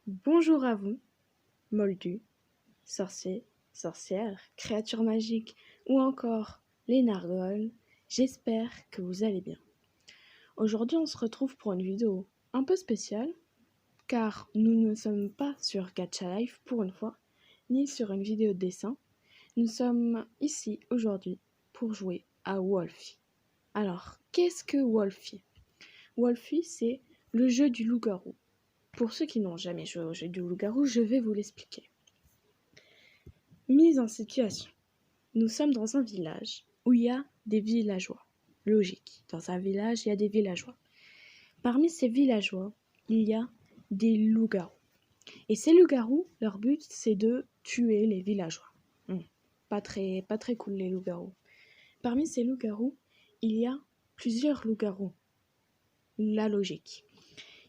Bonjour à vous, moldus, sorciers, sorcières, créatures magiques ou encore les nargoles, j'espère que vous allez bien. Aujourd'hui on se retrouve pour une vidéo un peu spéciale car nous ne sommes pas sur Gacha Life pour une fois, ni sur une vidéo de dessin. Nous sommes ici aujourd'hui pour jouer à Wolfie. Alors, qu'est-ce que Wolfie? Wolfie, c'est le jeu du loup-garou. Pour ceux qui n'ont jamais joué au jeu du loup-garou, je vais vous l'expliquer. Mise en situation. Nous sommes dans un village où il y a des villageois. Logique, dans un village, il y a des villageois. Parmi ces villageois, il y a des loups-garous. Et ces loups-garous, leur but, c'est de tuer les villageois. Pas très cool, les loups-garous. Parmi ces loups-garous, il y a plusieurs loups-garous. La logique.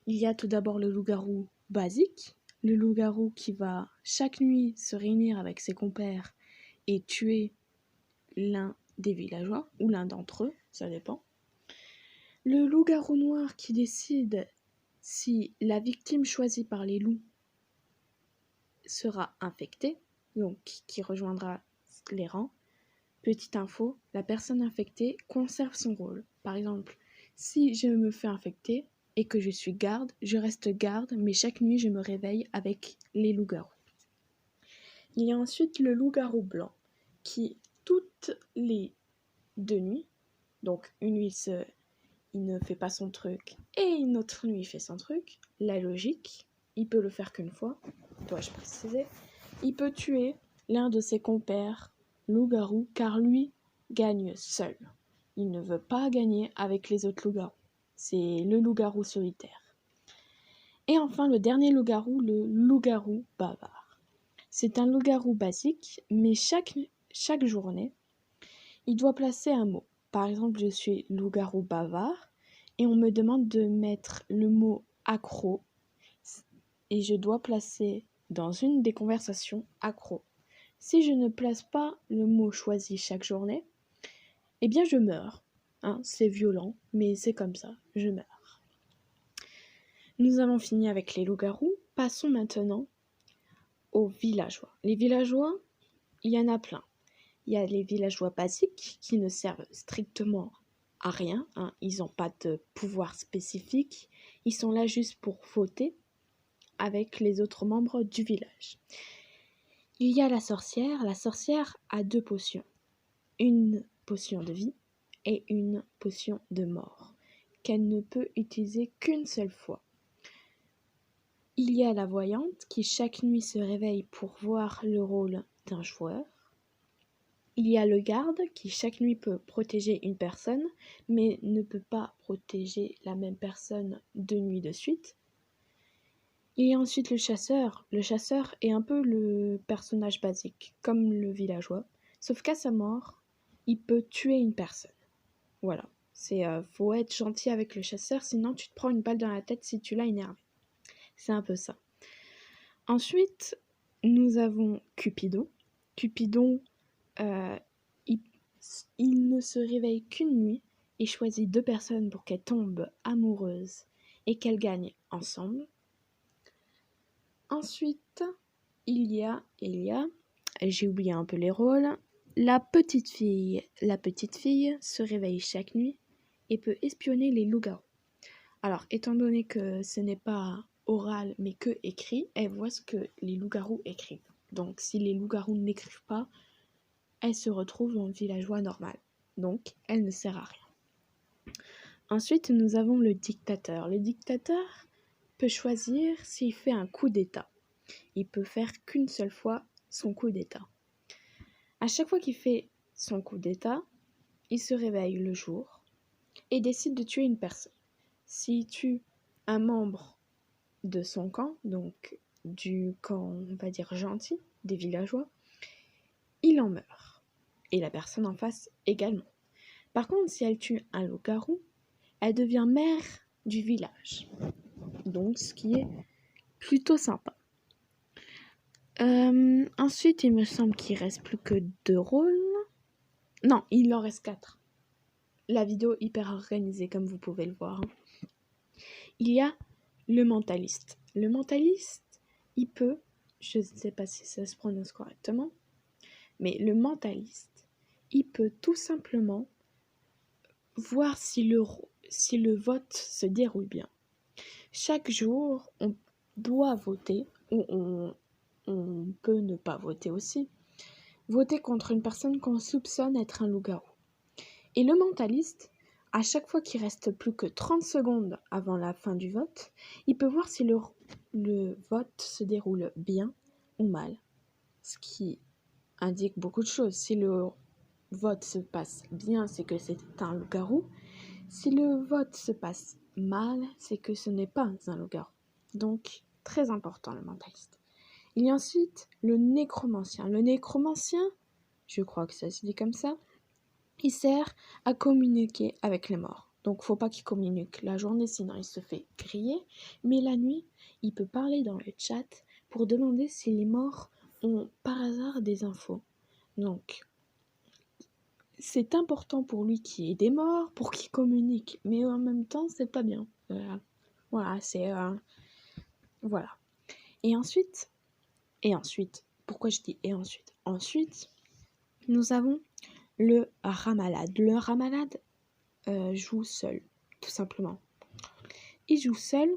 Il y a tout d'abord le loup-garou basique, le loup-garou qui va chaque nuit se réunir avec ses compères et tuer l'un des villageois, ou l'un d'entre eux, ça dépend. Le loup-garou noir qui décide si la victime choisie par les loups sera infectée, donc qui rejoindra les rangs. Petite info, la personne infectée conserve son rôle. Par exemple, si je me fais infecter et que je suis garde, je reste garde, mais chaque nuit je me réveille avec les loups-garous. Il y a ensuite le loup-garou blanc qui, toutes les 2 nuits, donc une nuit il ne fait pas son truc et une autre nuit il fait son truc, la logique, il peut le faire qu'une fois, dois-je préciser, il peut tuer l'un de ses compères loup-garou car lui gagne seul. Il ne veut pas gagner avec les autres loups-garous. C'est le loup-garou solitaire. Et enfin le dernier loup-garou, le loup-garou bavard. C'est un loup-garou basique, mais chaque journée, il doit placer un mot. Par exemple, je suis loup-garou bavard et on me demande de mettre le mot accro et je dois placer dans une des conversations accro. Si je ne place pas le mot choisi chaque journée, eh bien je meurs. C'est violent, mais c'est comme ça, je meurs. Nous avons fini avec les loups-garous. Passons maintenant aux villageois. Les villageois, il y en a plein. Il y a les villageois basiques qui ne servent strictement à rien. Ils n'ont pas de pouvoir spécifique. Ils sont là juste pour voter avec les autres membres du village. Il y a la sorcière. La sorcière a 2 potions. Une potion de vie et une potion de mort qu'elle ne peut utiliser qu'une seule fois. Il y a la voyante qui chaque nuit se réveille pour voir le rôle d'un joueur. Il y a le garde qui chaque nuit peut protéger une personne mais ne peut pas protéger la même personne 2 nuits de suite. Il y a ensuite le chasseur. Le chasseur est un peu le personnage basique, comme le villageois, sauf qu'à sa mort, il peut tuer une personne. Voilà, faut être gentil avec le chasseur, sinon tu te prends une balle dans la tête si tu l'as énervé. C'est un peu ça. Ensuite, nous avons Cupidon. Cupidon, il ne se réveille qu'une nuit et choisit 2 personnes pour qu'elles tombent amoureuses et qu'elles gagnent ensemble. Ensuite, il y a, j'ai oublié un peu les rôles, la petite fille. La petite fille se réveille chaque nuit et peut espionner les loups-garous. Alors, étant donné que ce n'est pas oral mais que écrit, elle voit ce que les loups-garous écrivent. Donc, si les loups-garous n'écrivent pas, elle se retrouve dans le villageois normal. Donc, elle ne sert à rien. Ensuite, nous avons le dictateur. Le dictateur peut choisir s'il fait un coup d'état. Il peut faire qu'une seule fois son coup d'état. À chaque fois qu'il fait son coup d'état, il se réveille le jour et décide de tuer une personne. S'il tue un membre de son camp, donc du camp, on va dire gentil, des villageois, il en meurt. Et la personne en face également. Par contre, si elle tue un loup-garou, elle devient mère du village. Donc, ce qui est plutôt sympa. Ensuite, il me semble qu'il reste plus que 2 rôles. Non, il en reste 4. La vidéo hyper organisée, comme vous pouvez le voir. Il y a le mentaliste. Le mentaliste, il peut, je ne sais pas si ça se prononce correctement, mais le mentaliste, il peut tout simplement voir si le vote se déroule bien. Chaque jour, on doit voter, ou on peut ne pas voter aussi, voter contre une personne qu'on soupçonne être un loup-garou. Et le mentaliste, à chaque fois qu'il reste plus que 30 secondes avant la fin du vote, il peut voir si le vote se déroule bien ou mal. Ce qui indique beaucoup de choses. Si le vote se passe bien, c'est que c'est un loup-garou. Si le vote se passe mal, c'est que ce n'est pas un loup-garou. Donc, très important le mentaliste. Il y a ensuite le nécromancien. Le nécromancien, je crois que ça se dit comme ça, il sert à communiquer avec les morts. Donc, faut pas qu'il communique la journée, sinon il se fait griller. Mais la nuit, il peut parler dans le chat pour demander si les morts ont par hasard des infos. Donc, c'est important pour lui qu'il y ait des morts, pour qu'il communique. Mais en même temps, c'est pas bien. Voilà, voilà. Et ensuite, pourquoi je dis et ensuite? Ensuite, nous avons le ramalade. Le ramalade joue seul, tout simplement. Il joue seul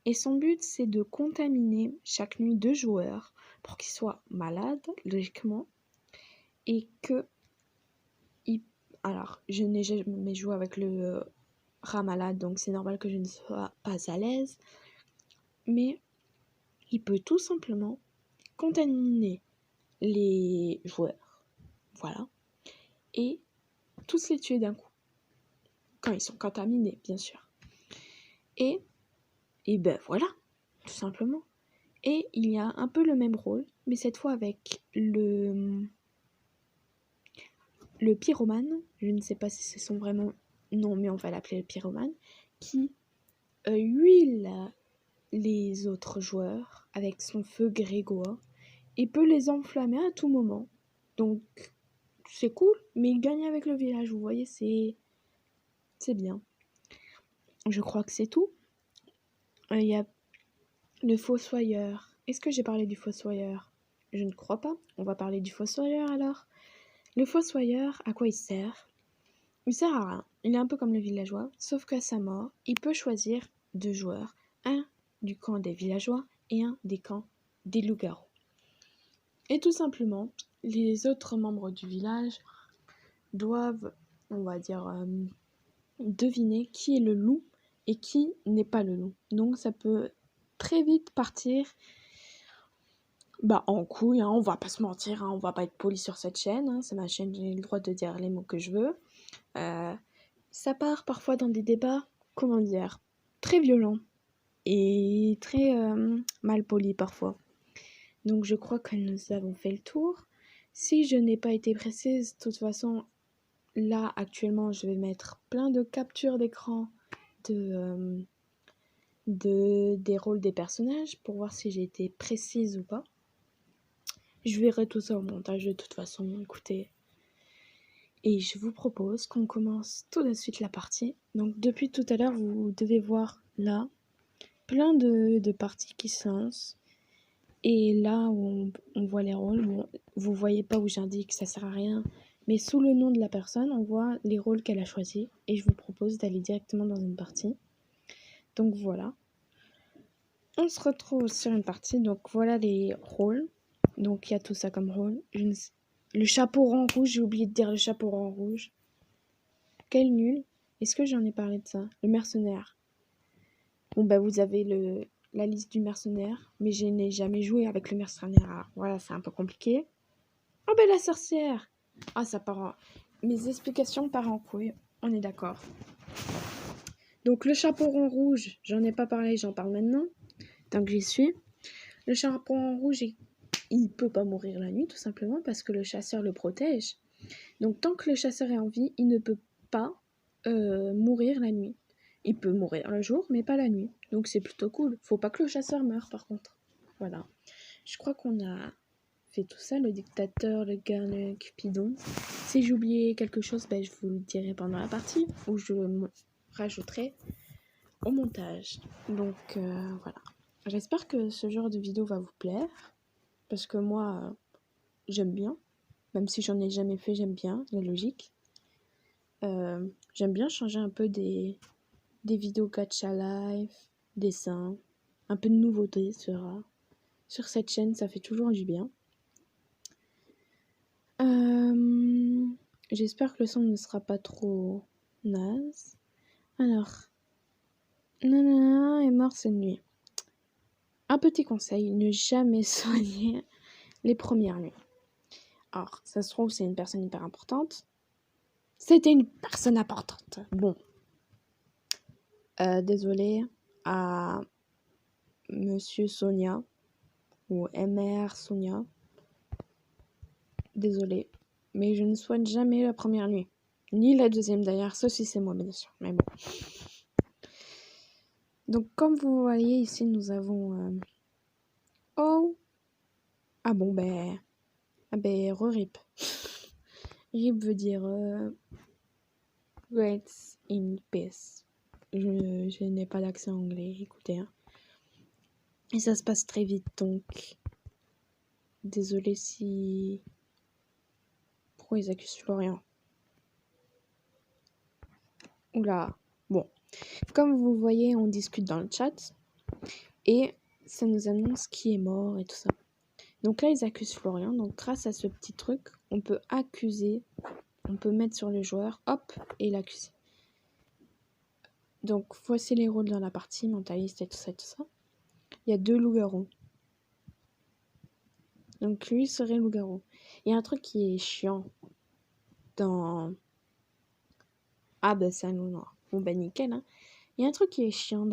et son but, c'est de contaminer chaque nuit 2 joueurs pour qu'ils soient malades, logiquement, et que... Alors, je n'ai jamais joué avec le ramalade, donc c'est normal que je ne sois pas à l'aise, mais il peut tout simplement contaminer les joueurs, voilà, et tous les tuer d'un coup, quand ils sont contaminés, bien sûr. Et ben voilà, tout simplement. Et il y a un peu le même rôle, mais cette fois avec le pyromane, je ne sais pas si c'est son vrai nom, mais on va l'appeler le pyromane, qui huile les autres joueurs avec son feu grégoire et peut les enflammer à tout moment. Donc c'est cool, mais il gagne avec le village, vous voyez, c'est bien. Je crois que c'est tout. Il y a le fossoyeur. Est-ce que j'ai parlé du fossoyeur? Je ne crois pas. On va parler du fossoyeur alors. Le fossoyeur, à quoi il sert? Il sert à rien. Il est un peu comme le villageois, sauf qu'à sa mort, il peut choisir 2 joueurs. Un du camp des villageois et un des camps des loups-garous. Et tout simplement, les autres membres du village doivent, on va dire, deviner qui est le loup et qui n'est pas le loup. Donc ça peut très vite partir en couille, on va pas se mentir, on va pas être poli sur cette chaîne, c'est ma chaîne, j'ai le droit de dire les mots que je veux. Ça part parfois dans des débats, comment dire, très violents et très mal polis parfois. Donc je crois que nous avons fait le tour. Si je n'ai pas été précise, de toute façon, là actuellement je vais mettre plein de captures d'écran des rôles des personnages pour voir si j'ai été précise ou pas. Je verrai tout ça au montage de toute façon, écoutez. Et je vous propose qu'on commence tout de suite la partie. Donc depuis tout à l'heure, vous devez voir là plein de parties qui se lancent. Et là où on voit les rôles, bon, vous voyez pas où j'indique, ça sert à rien. Mais sous le nom de la personne, on voit les rôles qu'elle a choisis. Et je vous propose d'aller directement dans une partie. Donc voilà. On se retrouve sur une partie. Donc voilà les rôles. Donc il y a tout ça comme rôle. Le chapeau rang rouge, j'ai oublié de dire le chapeau rang rouge. Quel nul. Est-ce que j'en ai parlé de ça? Le mercenaire. Bon vous avez la liste du mercenaire, mais je n'ai jamais joué avec le mercenaire. Alors, voilà, c'est un peu compliqué. Oh la sorcière. Ah, ça part en... Mes explications partent en couille. On est d'accord. Donc le chapeau rond rouge, j'en ai pas parlé, j'en parle maintenant. Tant que j'y suis. Le chapeau rond rouge, il peut pas mourir la nuit, tout simplement, parce que le chasseur le protège. Donc tant que le chasseur est en vie, il ne peut pas mourir la nuit. Il peut mourir le jour, mais pas la nuit. Donc c'est plutôt cool. Faut pas que le chasseur meure, par contre. Voilà. Je crois qu'on a fait tout ça, le dictateur, le gars, le cupidon. Si j'ai oublié quelque chose, je vous le dirai pendant la partie, ou je rajouterai au montage. Donc voilà. J'espère que ce genre de vidéo va vous plaire, parce que moi, j'aime bien. Même si j'en ai jamais fait, j'aime bien la logique. J'aime bien changer un peu des vidéos gacha live, dessins, un peu de nouveauté sur cette chaîne, ça fait toujours du bien. J'espère que le son ne sera pas trop naze. Alors, nanana est mort cette nuit. Un petit conseil, ne jamais soigner les premières nuits. Alors, ça se trouve, c'est une personne hyper importante. C'était une personne importante. Bon. Désolé à Monsieur Sonia ou MR Sonia. Désolé. Mais je ne soigne jamais la première nuit. Ni la deuxième d'ailleurs, sauf si c'est moi bien sûr. Mais bon. Donc comme vous voyez ici, nous avons... Oh. Ah bon, re-rip. Rip veut dire... Rest in peace. Je n'ai pas d'accent anglais, écoutez. Hein. Et ça se passe très vite, donc... Désolé si... Pourquoi ils accusent Florian? Oula. Bon. Comme vous voyez, on discute dans le chat. Et ça nous annonce qui est mort et tout ça. Donc là, ils accusent Florian. Donc grâce à ce petit truc, on peut accuser... On peut mettre sur le joueur, hop, et l'accuser. Donc voici les rôles dans la partie, mentaliste et tout ça, tout ça. Il y a 2 loups-garous. Donc lui serait loup-garou. Il y a un truc qui est chiant dans... Ah bah c'est un loup noir. Bon bah nickel. Hein. Il y a un truc qui est chiant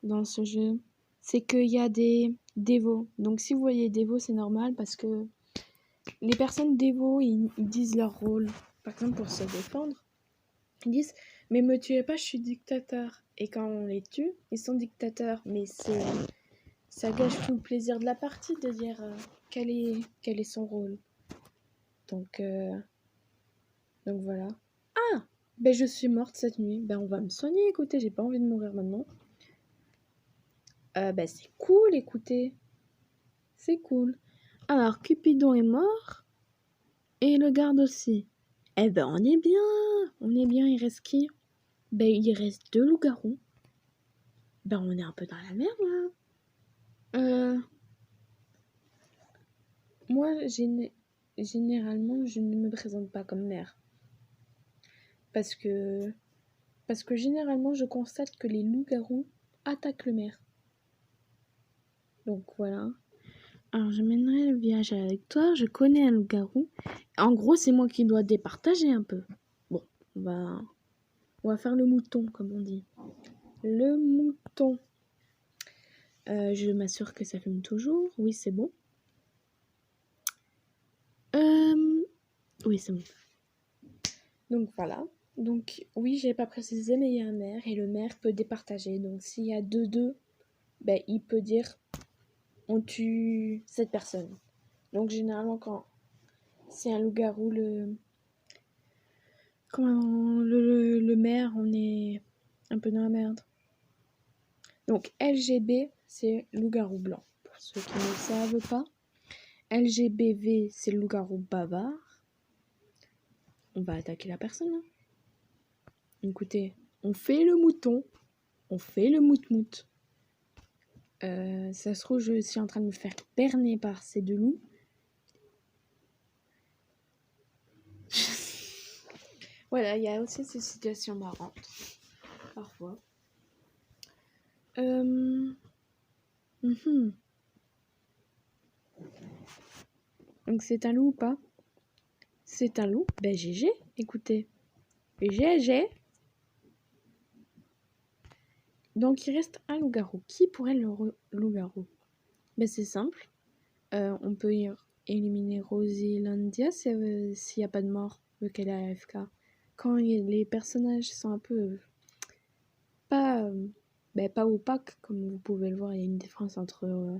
dans ce jeu. C'est qu'il y a des dévots. Donc si vous voyez dévots, c'est normal parce que les personnes dévots, ils disent leur rôle. Par exemple pour se défendre, ils disent « Mais me tuez pas, je suis dictateur ». Et quand on les tue, ils sont dictateurs. Mais ça gâche tout le plaisir de la partie de dire quel est son rôle. Donc voilà. Ah, ben je suis morte cette nuit. Ben on va me soigner, écoutez, j'ai pas envie de mourir maintenant. Ben c'est cool, écoutez. C'est cool. Alors, Cupidon est mort. Et le garde aussi. Eh ben on est bien. On est bien, il reste qui? Ben il reste 2 loups-garous. Ben on est un peu dans la merde là. Moi, généralement, je ne me présente pas comme mère. Parce que généralement, je constate que les loups-garous attaquent le maire. Donc voilà. Alors, je mènerai le village avec toi. Je connais un loup-garou. En gros, c'est moi qui dois départager un peu. Bon, on va faire le mouton, comme on dit. Le mouton. Je m'assure que ça fume toujours. Oui, c'est bon. Oui, c'est bon. Donc voilà. Donc oui, j'ai pas précisé, mais il y a un maire et le maire peut départager. Donc s'il y a 2-2, ben, il peut dire on tue cette personne. Donc généralement quand c'est un loup-garou, le maire, on est un peu dans la merde. Donc LGB, c'est loup-garou blanc. Pour ceux qui ne savent pas. LGBV, c'est loup-garou bavard. On va attaquer la personne. Hein. Écoutez, on fait le mouton. On fait le mout-mout. Ça se trouve, je suis en train de me faire berner par ces 2 loups. Voilà, il y a aussi ces situations marrantes. Parfois. Donc c'est un loup ou pas? C'est un loup? Ben GG, écoutez. GG. Donc il reste un loup-garou. Qui pourrait le loup-garou? Ben c'est simple. On peut éliminer Rosilandia s'il n'y a pas de mort, vu qu'elle est AFK. Quand les personnages sont un peu... pas opaques, comme vous pouvez le voir, il y a une différence entre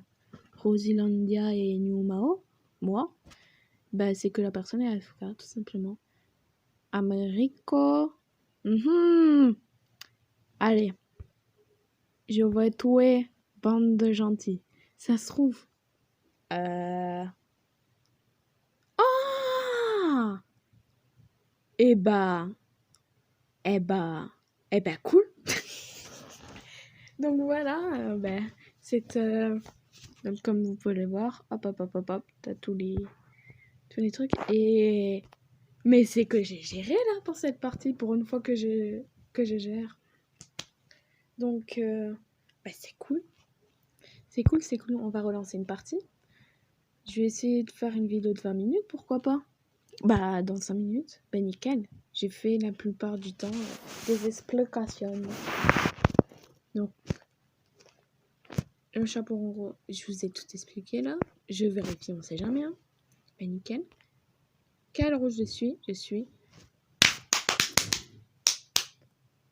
Rosilandia et New moi, c'est que la personne est AFK, tout simplement. Americo. Allez. Je vais tuer bande de gentils. Ça se trouve. Ah! Eh bah, cool. Donc voilà, donc comme vous pouvez le voir, hop, t'as tous les trucs. Mais c'est que j'ai géré là pour cette partie, pour une fois que je gère. Donc c'est cool. C'est cool, on va relancer une partie. Je vais essayer de faire une vidéo de 20 minutes, pourquoi pas. Dans 5 minutes, nickel. J'ai fait la plupart du temps des explications. Donc, le chapeau rond, je vous ai tout expliqué là. Je vérifie, on sait jamais. Hein. Nickel. Quel rouge je suis? Je suis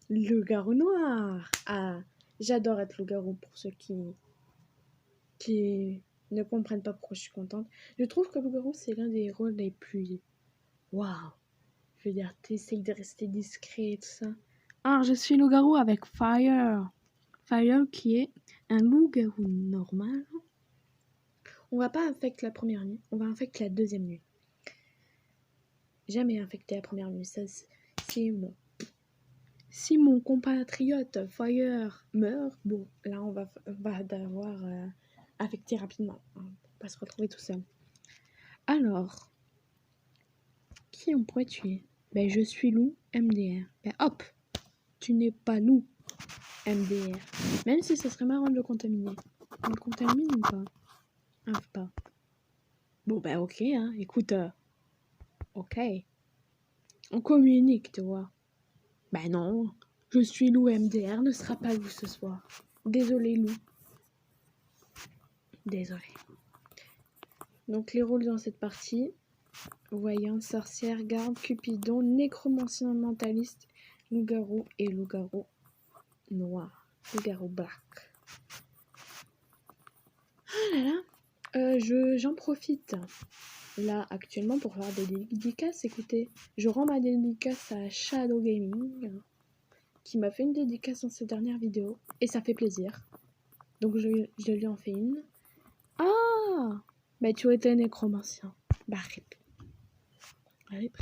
loup-garou noir. Ah, j'adore être loup-garou pour ceux qui ne comprennent pas pourquoi je suis contente. Je trouve que loup-garou, c'est l'un des rôles les plus... Waouh! Je veux dire, t'essayes de rester discret et tout ça. Ah, je suis loup-garou avec Fire. Fire qui est un loup-garou normal. On va pas infecter la première nuit, on va infecter la deuxième nuit. Jamais infecter la première nuit, ça c'est bon. Si mon compatriote Fire meurt, bon, là on va devoir affecter rapidement. On va pas se retrouver tout seul. Alors, qui on pourrait tuer? Je suis loup MDR. Hop, tu n'es pas loup MDR. Même si ce serait marrant de le contaminer. On le contamine ou pas? Ah, pas. Bon, ok, hein, écoute, ok. On communique, tu vois. Non, je suis loup MDR, ne sera pas loup ce soir. Désolé, loup. Désolé. Donc, les rôles dans cette partie: voyant, sorcière, garde, cupidon, nécromancien, mentaliste, loup-garou et loup-garou noir. Loup-garou black. Ah là là. J'en profite là actuellement pour faire des dédicaces. Écoutez, je rends ma dédicace à Shadow Gaming qui m'a fait une dédicace dans ses dernières vidéos et ça fait plaisir. Donc je lui en fais une. Ah, tu étais nécromancien. Rip. Rip.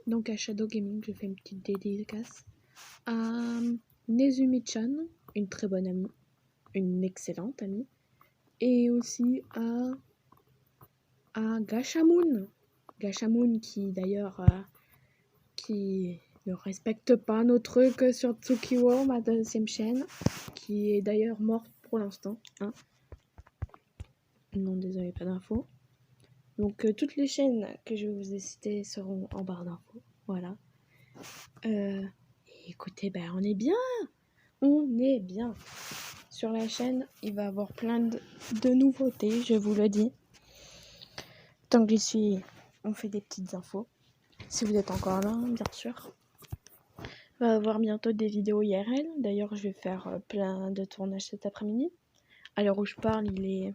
Donc à Shadow Gaming, je fais une petite dédicace. À Nezumi-chan, une très bonne amie, une excellente amie. Et aussi à Gashamoon. Gashamoon qui d'ailleurs qui ne respecte pas nos trucs sur Tsukiwo, ma deuxième chaîne, qui est d'ailleurs morte pour l'instant. Hein. Non, désolé, pas d'infos. Donc toutes les chaînes que je vous ai citées seront en barre d'infos. Voilà. Écoutez, on est bien. On est bien. Sur la chaîne, il va y avoir plein de nouveautés, je vous le dis. Tant que j'y suis, on fait des petites infos. Si vous êtes encore là, bien sûr. On va avoir bientôt des vidéos IRL. D'ailleurs, je vais faire plein de tournages cet après-midi. À l'heure où je parle, il est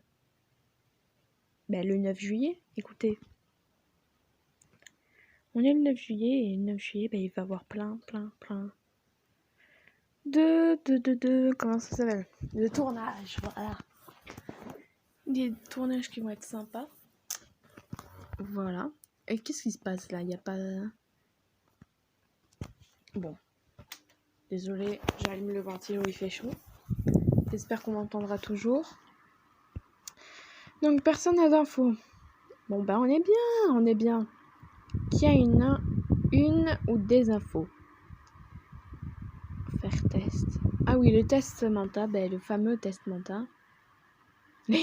le 9 juillet. Écoutez, on est le 9 juillet et le 9 juillet, il va y avoir plein comment ça s'appelle? De tournages, voilà. Des tournages qui vont être sympas. Voilà. Et qu'est-ce qui se passe là? Il n'y a pas... Bon. Désolé, j'allume le ventilo, il fait chaud. J'espère qu'on m'entendra toujours. Donc personne n'a d'infos. Bon on est bien. Qui a une ou des infos? Faire test. Ah oui, le test Manta, le fameux test Manta. Le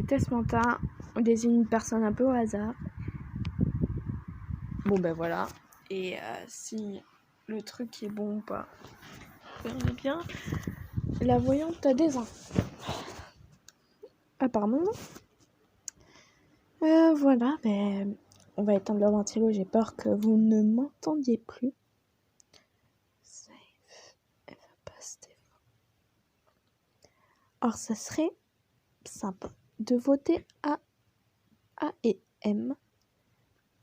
test Manta, on désigne une personne un peu au hasard. Bon voilà. Et si le truc est bon ou pas, on est bien. La voyante a des infos. Apparemment. Voilà, on va éteindre le ventilo, j'ai peur que vous ne m'entendiez plus. Save. Elle va pas Stéphane. Or, ça serait sympa de voter A et M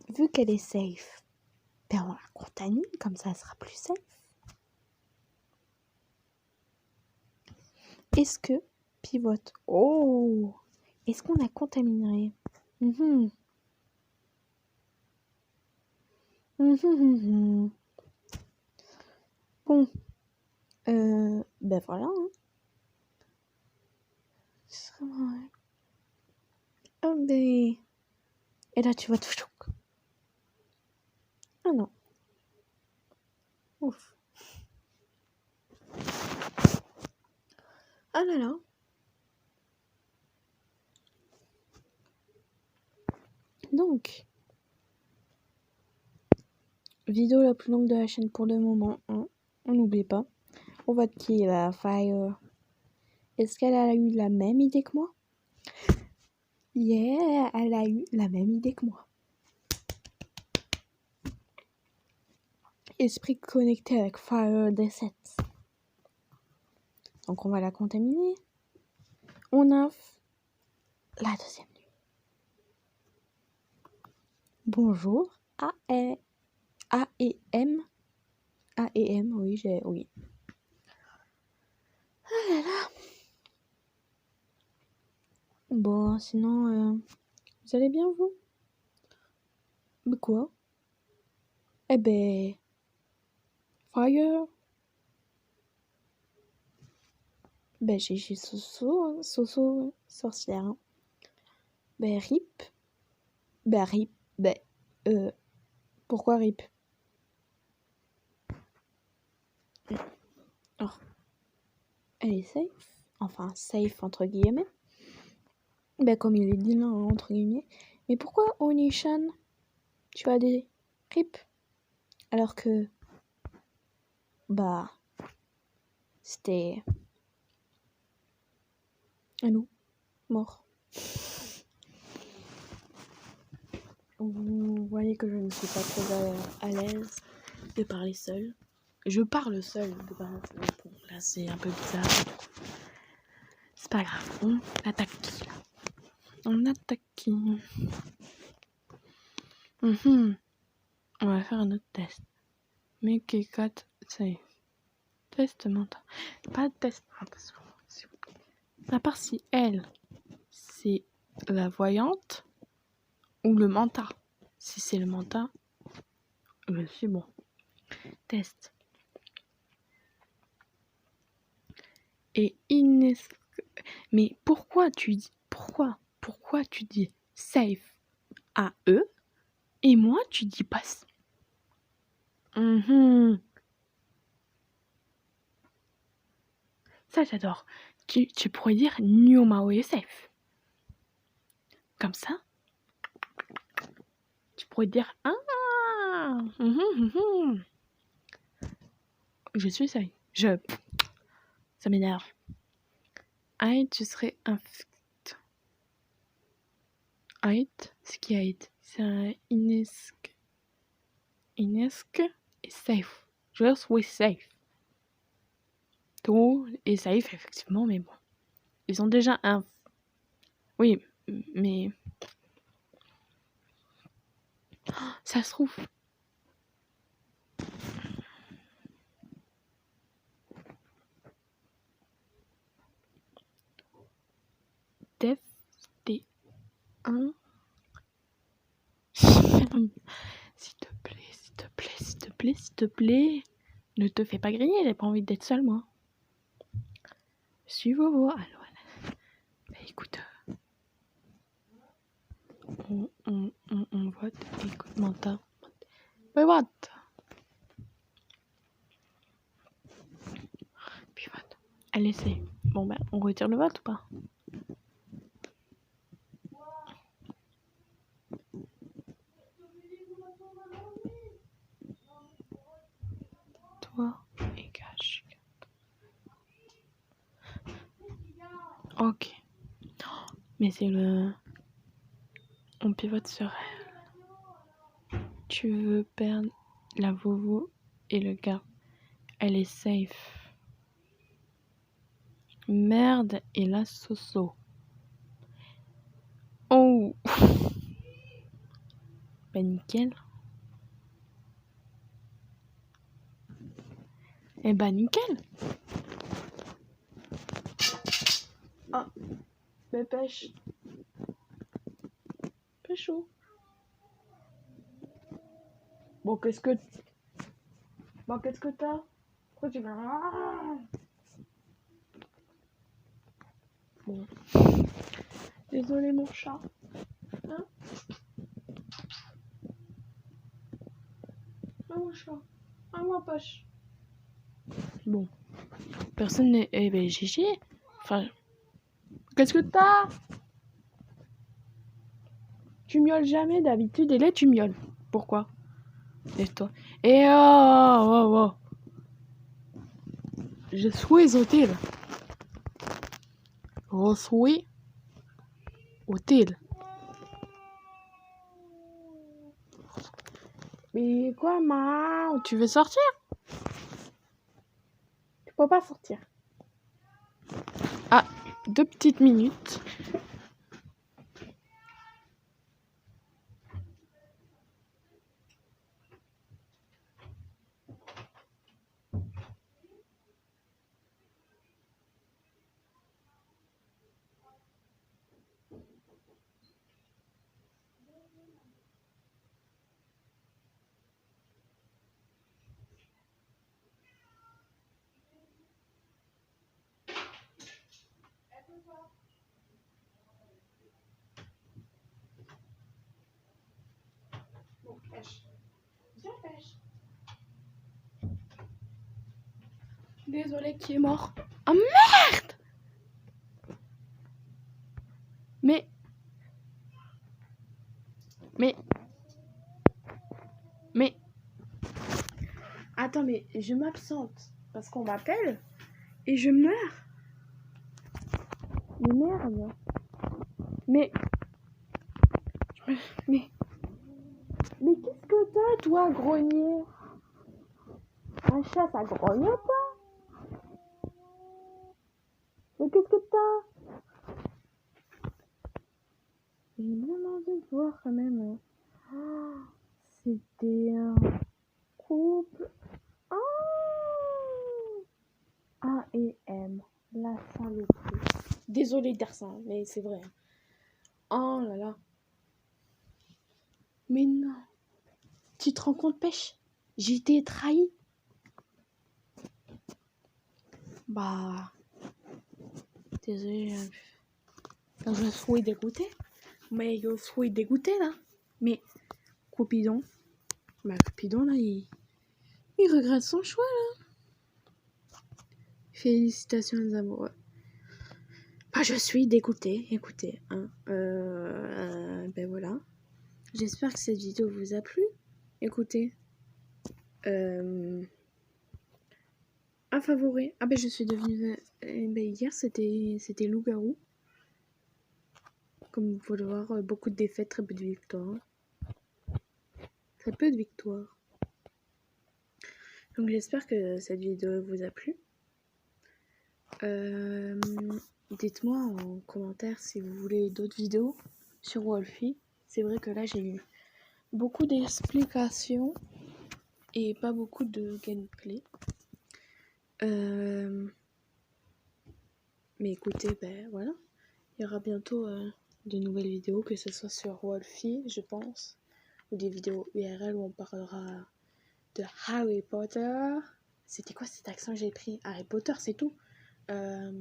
vu qu'elle est safe, ben on la contamine, comme ça elle sera plus safe. Est-ce que pivote? Oh! Est-ce qu'on la contaminerait? Mhm. Mhm. Bon, ben voilà. Hein. C'est vraiment vrai. Oh ben... Et là tu vois tout choc. Ah non. Ouf. Ah là là. Donc, vidéo la plus longue de la chaîne pour le moment. Hein. On n'oublie pas. On vote qui la Fire. Est-ce qu'elle a eu la même idée que moi? Yeah, elle a eu la même idée que moi. Esprit connecté avec Fire D7. Donc on va la contaminer. On offre la deuxième nuit. Bonjour. A et M. A et M, oui, oui. Ah là là. Bon, sinon, vous allez bien, vous? Mais quoi? Eh ben, Fire. Ben, j'ai Soso, sorcière. Hein. Ben, RIP. Ben, RIP. Ben, pourquoi RIP? Oh, elle est safe. Enfin, safe entre guillemets. Ben, comme il est dit là, entre guillemets. Mais pourquoi Onishan, tu as des RIP? Alors que, bah, c'était un loup mort. Vous voyez que je ne suis pas très à l'aise de parler seule. Je parle seule de parler seule. Bon, là c'est un peu bizarre. C'est pas grave. On attaque qui là? On attaque qui? On va faire un autre test. Mais qui 4 safe. Test mental. Pas de test mental. À part si elle, c'est la voyante ou le mental. Si c'est le mental, je suis bon. Test. Et mais pourquoi tu dis safe à eux et moi tu dis pas Ça j'adore. Tu pourrais dire Nyomao est safe. Comme ça, tu pourrais dire je suis safe. Ça m'énerve. Aïe, tu serais infect. Aïe, ce qui aïe, c'est un Inesque et safe. Just with safe. Tout est safe, effectivement, mais bon. Ils ont déjà un... Oui, mais... Ça se trouve... Def T1... S'il te plaît. Ne te fais pas griller, j'ai pas envie d'être seule, moi. Je suis Vovo. Alors, bah, écoute... On vote. Écoute, Manta. Mais what? Puis vote. Allez, c'est... Bon, ben, on retire le vote ou pas? Toi et Cash. Ok. Mais c'est le... On pivote sur elle. Tu veux perdre la Vovo et le gars. Elle est safe. Merde et la Soso. Oh. Bah nickel. Eh bah nickel. Ah, mais pêche. Pêche où? Bon, qu'est-ce que t'as? Pourquoi tu vas... Ah bon. Désolé mon chat. Hein? Ah mon chat. Ah ma poche. Bon. Personne n'est... Eh ben GG. Enfin... Qu'est-ce que t'as? Tu miaules jamais d'habitude et là tu miaules. Pourquoi? Lève-toi. Et oh. Je suis hôtel. Je suis hôtel. Mais quoi, maman? Tu veux sortir? Tu peux pas sortir. Ah, 2 petites minutes. Bon, pêche. Viens, pêche. Désolé, qui est mort? Ah merde! Mais... Attends, mais je m'absente. Parce qu'on m'appelle et je meurs. Mais merde. Mais... Mais qu'est-ce que t'as, toi, grogné? Un chat, ça grogne pas? Mais qu'est-ce que t'as? J'ai bien envie de voir quand même. Oh, c'était un couple. Oh, A et M. La saloperie. Désolée de dire ça, mais c'est vrai. Oh là là. Mais non. Tu te rends compte, pêche? J'ai été trahi. Bah... Désolée. Je suis dégoûtée. Mais je suis dégoûtée là. Mais Coupidon. Bah Coupidon là, il regrette son choix là. Félicitations les amoureux. Bah je suis dégoûtée. Écoutez, hein. Ben voilà. J'espère que cette vidéo vous a plu. Écoutez. Un favori. Ah ben je suis devenue... Ben, hier c'était loup-garou. Comme vous pouvez le voir, beaucoup de défaites, très peu de victoires. Très peu de victoires. Donc j'espère que cette vidéo vous a plu. Dites-moi en commentaire si vous voulez d'autres vidéos sur Wolfie. C'est vrai que là j'ai eu beaucoup d'explications et pas beaucoup de gameplay. Mais écoutez, ben voilà. Il y aura bientôt de nouvelles vidéos, que ce soit sur Wolfie, je pense, ou des vidéos URL où on parlera de Harry Potter. C'était quoi cet accent que j'ai pris? Harry Potter, c'est tout. Plein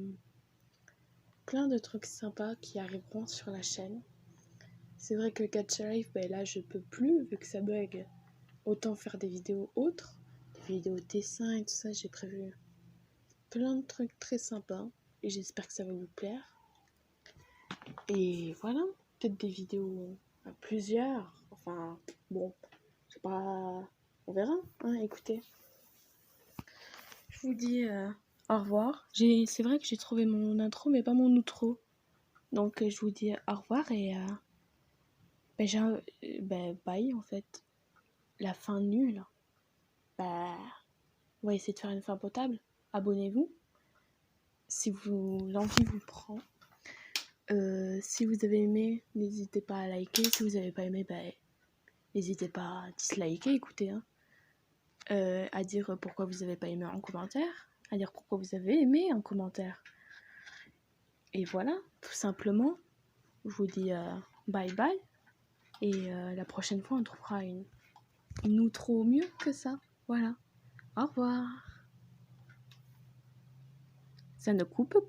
de trucs sympas qui arriveront sur la chaîne. C'est vrai que Gacha Life, ben là je peux plus vu que ça bug. Autant faire des vidéos autres, des vidéos dessins et tout ça. J'ai prévu plein de trucs très sympas et j'espère que ça va vous plaire. Et voilà, peut-être des vidéos à plusieurs. Enfin, bon, je sais pas, on verra. Hein, écoutez, je vous dis au revoir. C'est vrai que j'ai trouvé mon intro, mais pas mon outro. Donc je vous dis au revoir et bye en fait. La fin nulle. Bah, on va essayer de faire une fin potable. Abonnez-vous si l'envie vous prend. Si vous avez aimé, n'hésitez pas à liker. Si vous n'avez pas aimé, N'hésitez pas à disliker, écoutez, hein. À dire pourquoi vous n'avez pas aimé en commentaire, à dire pourquoi vous avez aimé en commentaire. Et voilà, tout simplement, je vous dis bye bye. Et la prochaine fois, on trouvera une outro mieux que ça. Voilà. Au revoir. Ça ne coupe pas.